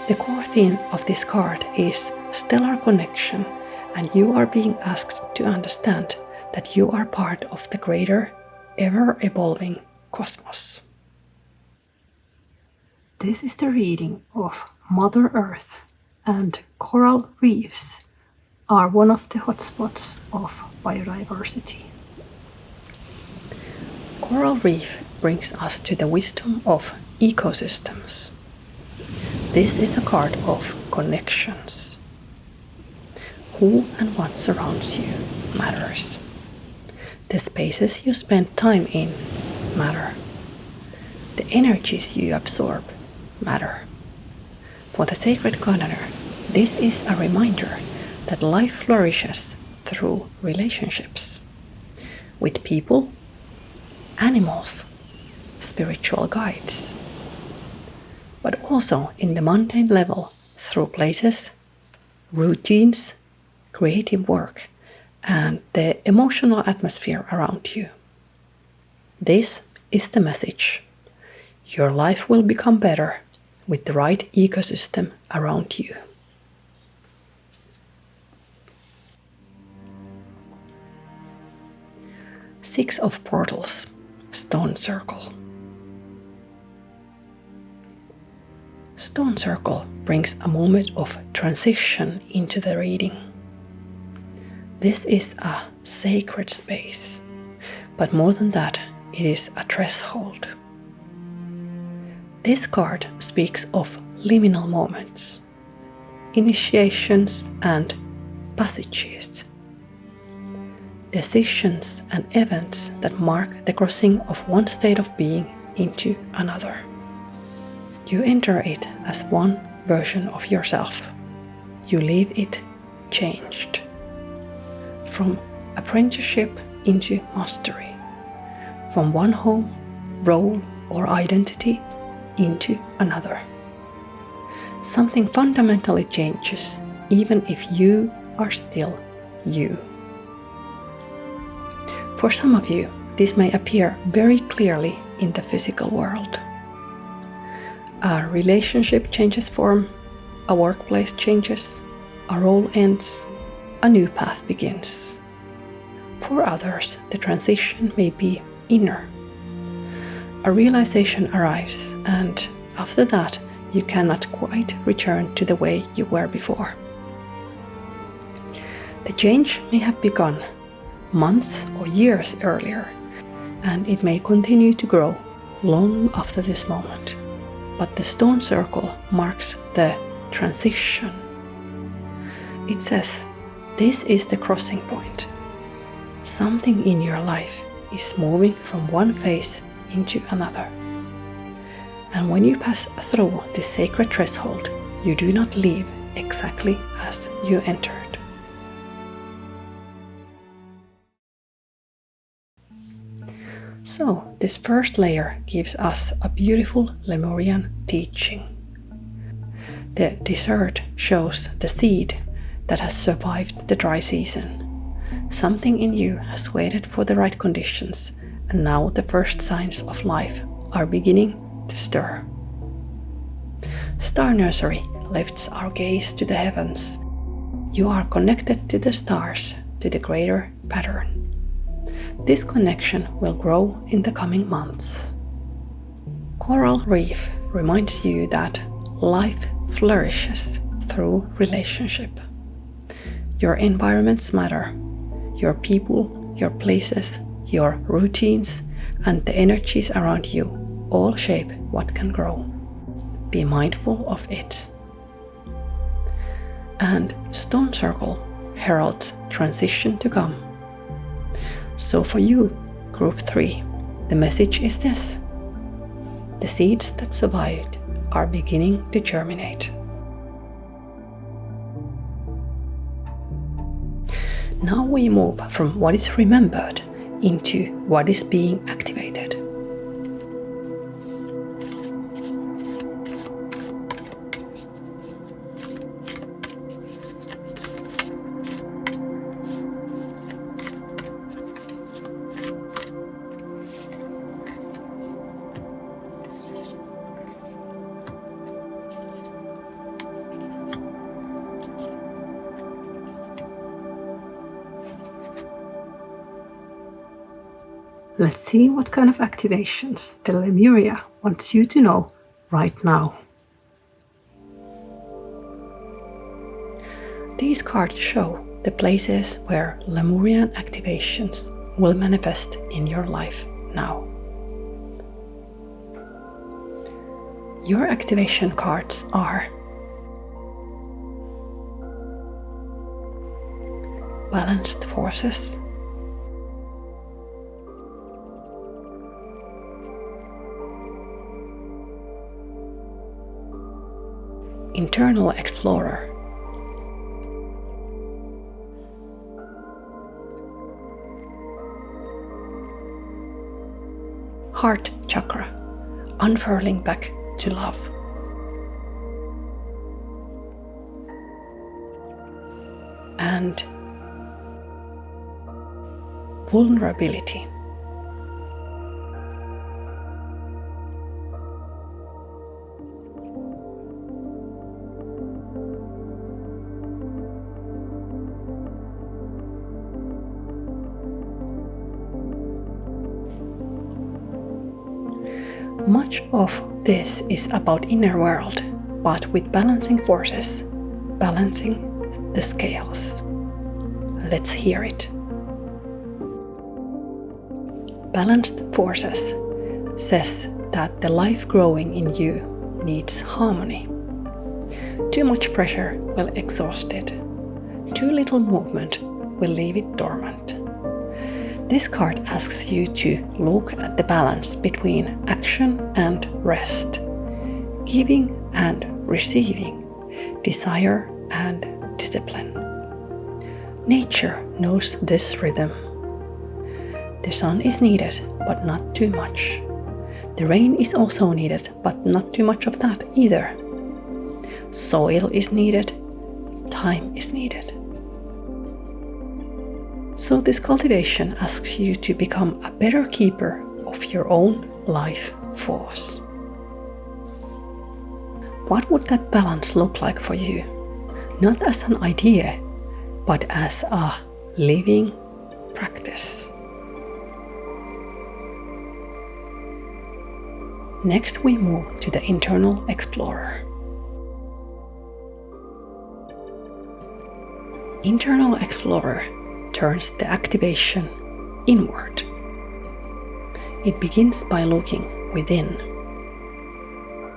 The core theme of this card is stellar connection, and you are being asked to understand that you are part of the greater, ever-evolving cosmos. This is the reading of Mother Earth, and coral reefs are one of the hotspots of biodiversity. Coral reef brings us to the wisdom of ecosystems. This is a card of connections. Who and what surrounds you matters. The spaces you spend time in matter. The energies you absorb matter. For the Sacred Gardener, this is a reminder that life flourishes through relationships with people, animals, spiritual guides, but also in the mundane level through places, routines, creative work, and the emotional atmosphere around you. This is the message. Your life will become better with the right ecosystem around you. Six of Portals, Stone Circle. Stone Circle brings a moment of transition into the reading. This is a sacred space, but more than that, it is a threshold. This card speaks of liminal moments, initiations and passages, decisions and events that mark the crossing of one state of being into another. You enter it as one version of yourself. You leave it changed. From apprenticeship into mastery. From one home, role, or identity into another. Something fundamentally changes, even if you are still you. For some of you, this may appear very clearly in the physical world. A relationship changes form, a workplace changes, a role ends, a new path begins. For others, the transition may be inner. A realization arrives, and after that, you cannot quite return to the way you were before. The change may have begun months or years earlier, and it may continue to grow long after this moment. But the stone circle marks the transition. It says, this is the crossing point. Something in your life is moving from one phase into another. And when you pass through this sacred threshold, you do not leave exactly as you entered. So, this first layer gives us a beautiful Lemurian teaching. The desert shows the seed that has survived the dry season. Something in you has waited for the right conditions, and now the first signs of life are beginning to stir. Star Nursery lifts our gaze to the heavens. You are connected to the stars, to the greater pattern. This connection will grow in the coming months. Coral reef reminds you that life flourishes through relationship. Your environments matter. Your people, your places, your routines, and the energies around you all shape what can grow. Be mindful of it. And Stone Circle heralds transition to come. So for you, Group 3, the message is this. The seeds that survived are beginning to germinate. Now we move from what is remembered into what is being activated. Let's see what kind of activations the Lemuria wants you to know right now. These cards show the places where Lemurian activations will manifest in your life now. Your activation cards are Balanced Forces, Internal Explorer, Heart Chakra, unfurling back to love, and Vulnerability. Much of this is about inner world, but with balancing forces, balancing the scales. Let's hear it. Balanced Forces says that the life growing in you needs harmony. Too much pressure will exhaust it. Too little movement will leave it dormant. This card asks you to look at the balance between action and rest, giving and receiving, desire and discipline. Nature knows this rhythm. The sun is needed, but not too much. The rain is also needed, but not too much of that either. Soil is needed, time is needed. So this cultivation asks you to become a better keeper of your own life force. What would that balance look like for you? Not as an idea, but as a living practice. Next we move to the Internal Explorer. Internal Explorer turns the activation inward. It begins by looking within.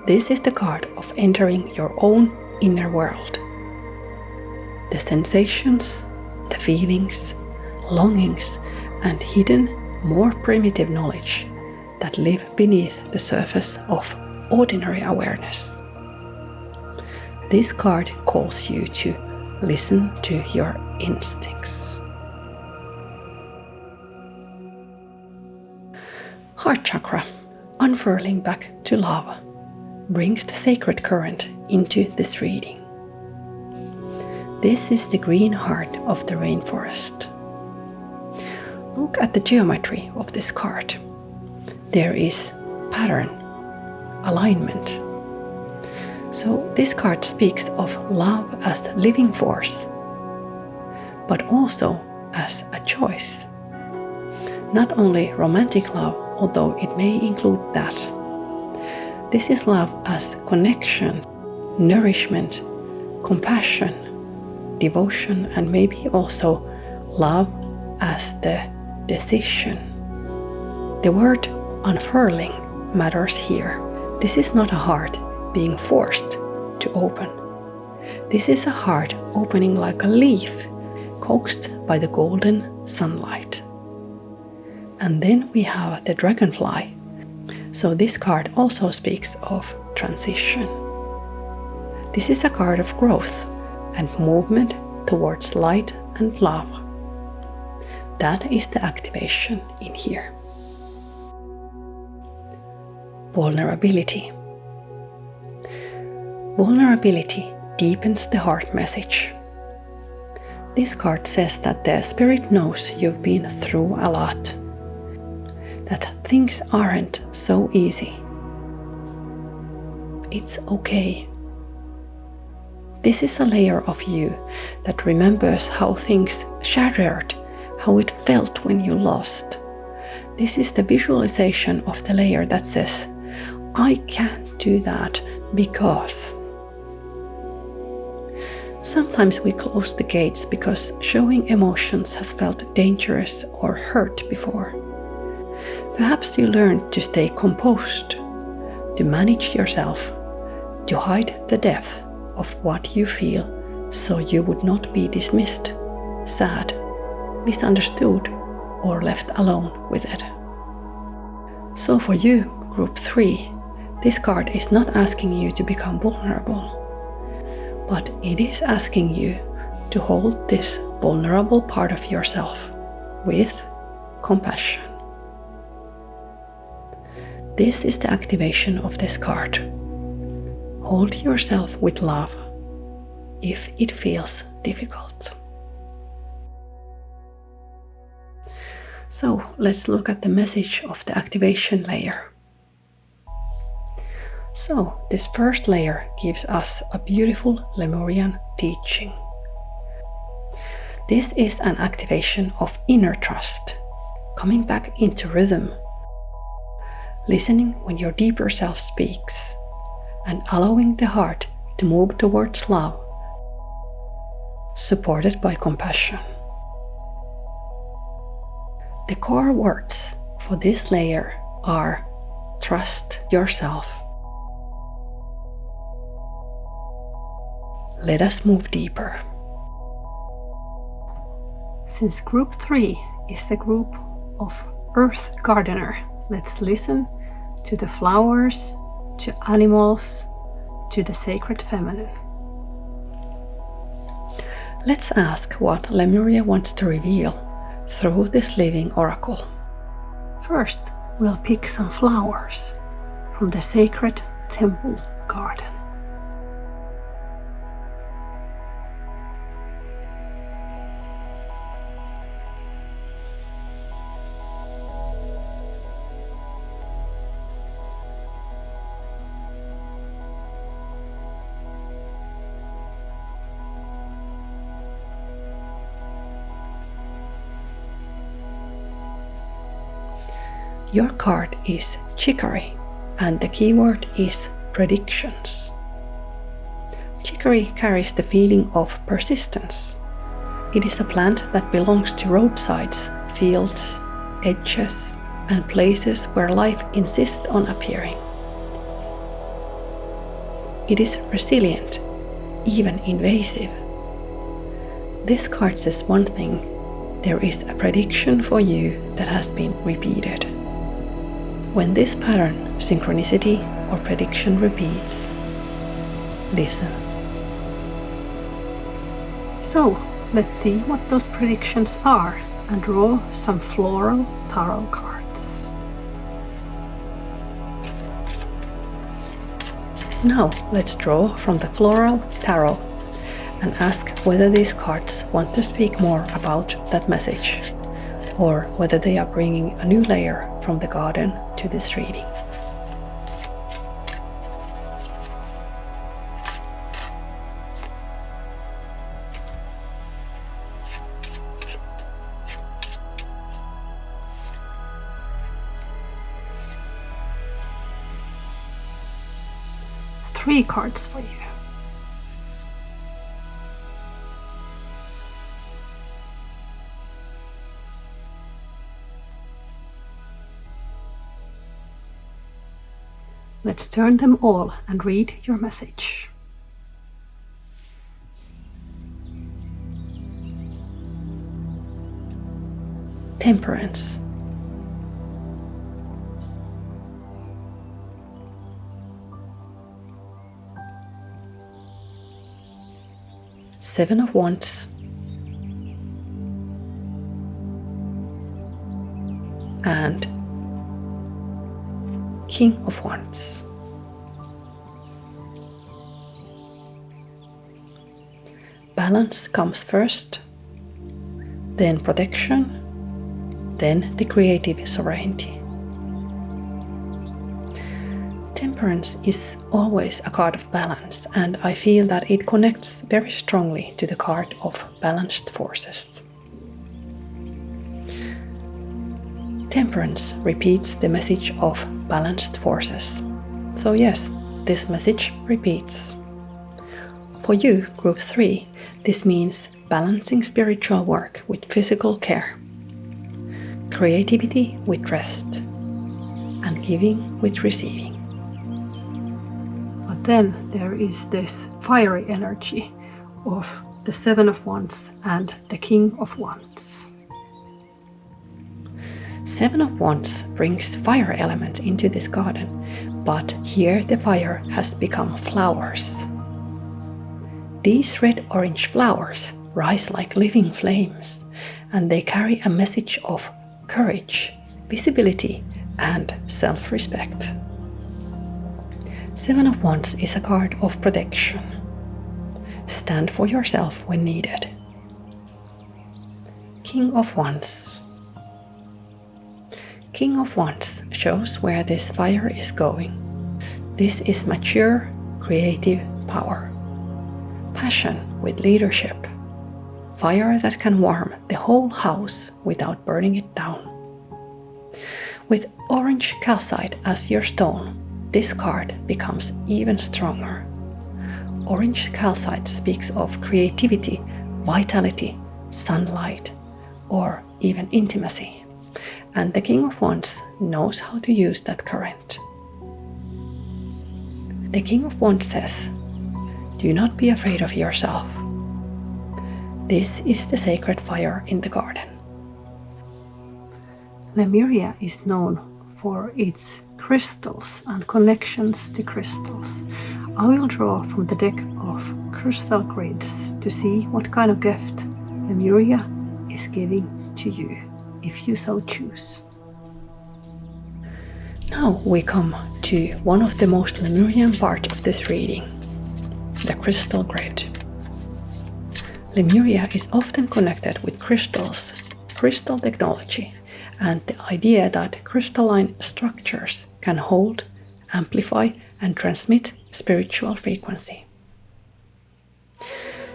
This is the card of entering your own inner world. The sensations, the feelings, longings, and hidden, more primitive knowledge that live beneath the surface of ordinary awareness. This card calls you to listen to your instincts. Heart Chakra, unfurling back to love, brings the sacred current into this reading. This is the green heart of the rainforest. Look at the geometry of this card. There is pattern, alignment. So this card speaks of love as living force, but also as a choice. Not only romantic love, although it may include that. This is love as connection, nourishment, compassion, devotion, and maybe also love as the decision. The word unfurling matters here. This is not a heart being forced to open. This is a heart opening like a leaf, coaxed by the golden sunlight. And then we have the dragonfly. So this card also speaks of transition. This is a card of growth and movement towards light and love. That is the activation in here. Vulnerability. Vulnerability deepens the heart message. This card says that the spirit knows you've been through a lot, that things aren't so easy. It's okay. This is a layer of you that remembers how things shattered, how it felt when you lost. This is the visualization of the layer that says, I can't do that because. Sometimes we close the gates because showing emotions has felt dangerous or hurt before. Perhaps you learned to stay composed, to manage yourself, to hide the depth of what you feel so you would not be dismissed, sad, misunderstood, or left alone with it. So for you, Group 3, this card is not asking you to become vulnerable, but it is asking you to hold this vulnerable part of yourself with compassion. This is the activation of this card. Hold yourself with love if it feels difficult. So let's look at the message of the activation layer. So this first layer gives us a beautiful Lemurian teaching. This is an activation of inner trust, coming back into rhythm, listening when your deeper self speaks, and allowing the heart to move towards love, supported by compassion. The core words for this layer are trust yourself. Let us move deeper. Since Group 3 is the group of Earth Gardener, let's listen to the flowers, to animals, to the sacred feminine. Let's ask what Lemuria wants to reveal through this living oracle. First, we'll pick some flowers from the sacred temple garden. Your card is chicory, and the keyword is predictions. Chicory carries the feeling of persistence. It is a plant that belongs to roadsides, fields, edges, and places where life insists on appearing. It is resilient, even invasive. This card says one thing: there is a prediction for you that has been repeated. When this pattern, synchronicity, or prediction repeats, listen. So, let's see what those predictions are and draw some floral tarot cards. Now, let's draw from the floral tarot and ask whether these cards want to speak more about that message, or whether they are bringing a new layer from the garden to this reading. 3 cards for you. Let's turn them all and read your message. Temperance. Seven of Wands. And King of Wands. Balance comes first, then protection, then the creative sovereignty. Temperance is always a card of balance, and I feel that it connects very strongly to the card of balanced forces. Temperance repeats the message of balanced forces. So yes, this message repeats. For you, Group 3, this means balancing spiritual work with physical care, creativity with rest, and giving with receiving. But then there is this fiery energy of the Seven of Wands and the King of Wands. Seven of Wands brings fire element into this garden, but here the fire has become flowers. These red-orange flowers rise like living flames, and they carry a message of courage, visibility, and self-respect. Seven of Wands is a card of protection. Stand for yourself when needed. King of Wands. King of Wands shows where this fire is going. This is mature, creative power. Passion with leadership. Fire that can warm the whole house without burning it down. With orange calcite as your stone, this card becomes even stronger. Orange calcite speaks of creativity, vitality, sunlight, or even intimacy. And the King of Wands knows how to use that current. The King of Wands says, "Do not be afraid of yourself." This is the sacred fire in the garden. Lemuria is known for its crystals and connections to crystals. I will draw from the deck of crystal grids to see what kind of gift Lemuria is giving to you, if you so choose. Now we come to one of the most Lemurian parts of this reading, the crystal grid. Lemuria is often connected with crystals, crystal technology, and the idea that crystalline structures can hold, amplify, and transmit spiritual frequency.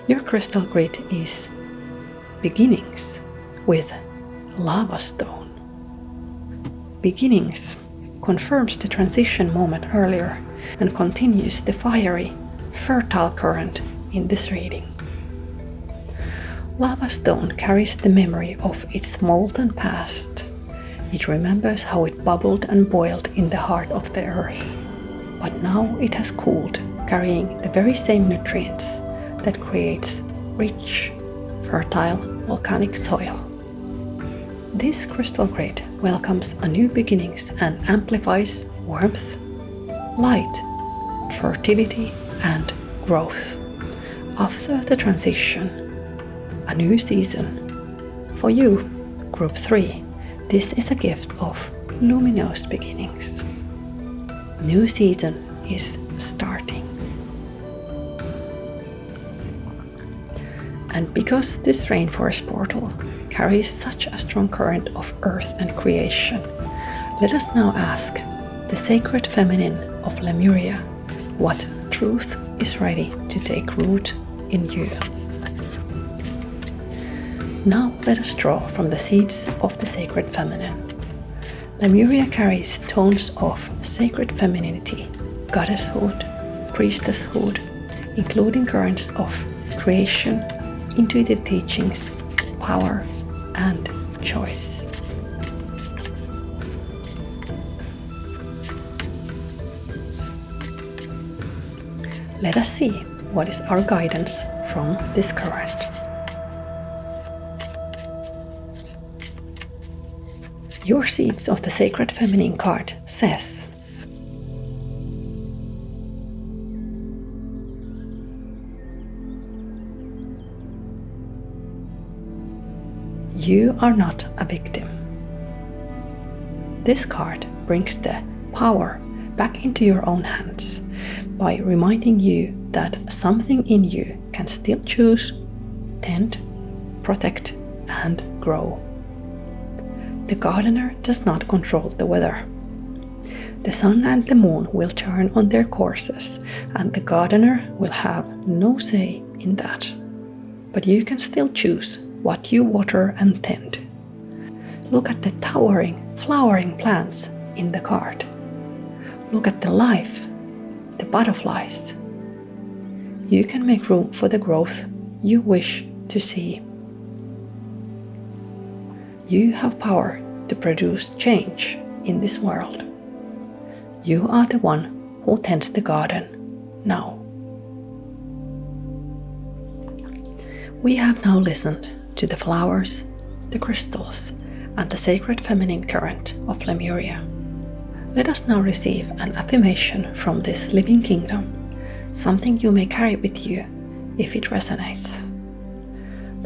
Your crystal grid is beginnings with lava stone. Beginnings confirms the transition moment earlier and continues the fiery, fertile current in this reading. Lava stone carries the memory of its molten past. It remembers how it bubbled and boiled in the heart of the earth. But now it has cooled, carrying the very same nutrients that creates rich, fertile volcanic soil. This crystal grid welcomes a new beginnings and amplifies warmth, light, fertility, and growth. After the transition, a new season. For you, Group 3, this is a gift of luminous beginnings. New season is starting. And because this rainforest portal carries such a strong current of earth and creation, let us now ask the sacred feminine of Lemuria what truth is ready to take root in you. Now let us draw from the seeds of the sacred feminine. Lemuria carries tones of sacred femininity, goddesshood, priestesshood, including currents of creation, intuitive teachings, power, and choice. Let us see what is our guidance from this current. Your Seeds of the Sacred Feminine card says, you are not a victim. This card brings the power back into your own hands by reminding you that something in you can still choose, tend, protect, and grow. The gardener does not control the weather. The sun and the moon will turn on their courses, and the gardener will have no say in that. But you can still choose what you water and tend. Look at the towering, flowering plants in the card. Look at the life, the butterflies. You can make room for the growth you wish to see. You have power to produce change in this world. You are the one who tends the garden now. We have now listened to the flowers, the crystals, and the sacred feminine current of Lemuria. Let us now receive an affirmation from this living kingdom, something you may carry with you if it resonates.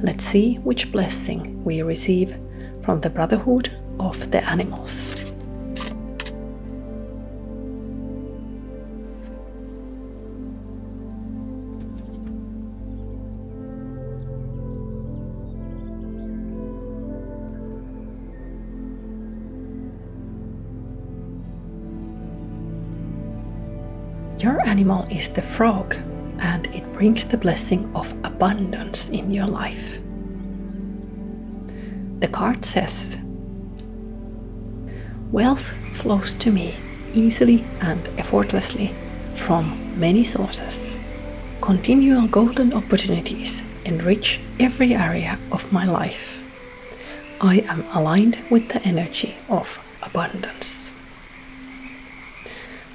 Let's see which blessing we receive from the Brotherhood of the Animals. Your animal is the frog, and it brings the blessing of abundance in your life. The card says, wealth flows to me easily and effortlessly from many sources. Continual golden opportunities enrich every area of my life. I am aligned with the energy of abundance.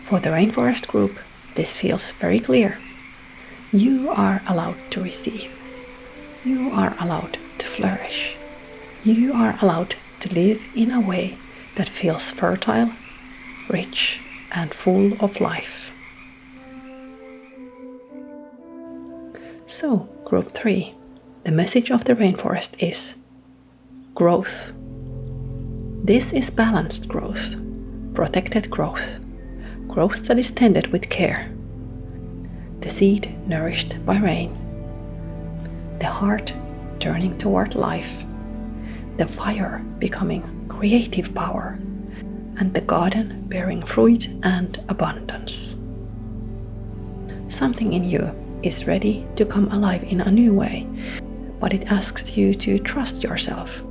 For the Rainforest group, this feels very clear. You are allowed to receive. You are allowed to flourish. You are allowed to live in a way that feels fertile, rich, and full of life. So, Group 3, the message of the Rainforest is growth. This is balanced growth, protected growth, growth that is tended with care. The seed nourished by rain, the heart turning toward life, the fire becoming creative power, and the garden bearing fruit and abundance. Something in you is ready to come alive in a new way, but it asks you to trust yourself,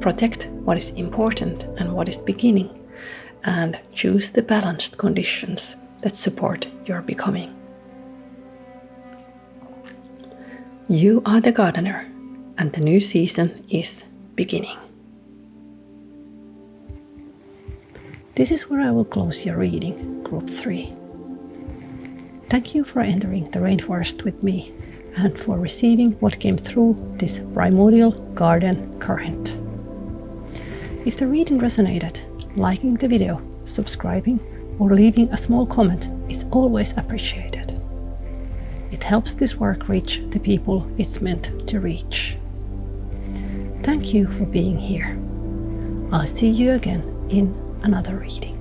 protect what is important and what is beginning, and choose the balanced conditions that support your becoming. You are the gardener, and the new season is beginning. This is where I will close your reading, Group 3. Thank you for entering the Rainforest with me and for receiving what came through this primordial garden current. If the reading resonated, liking the video, subscribing, or leaving a small comment is always appreciated. It helps this work reach the people it's meant to reach. Thank you for being here. I'll see you again in another reading.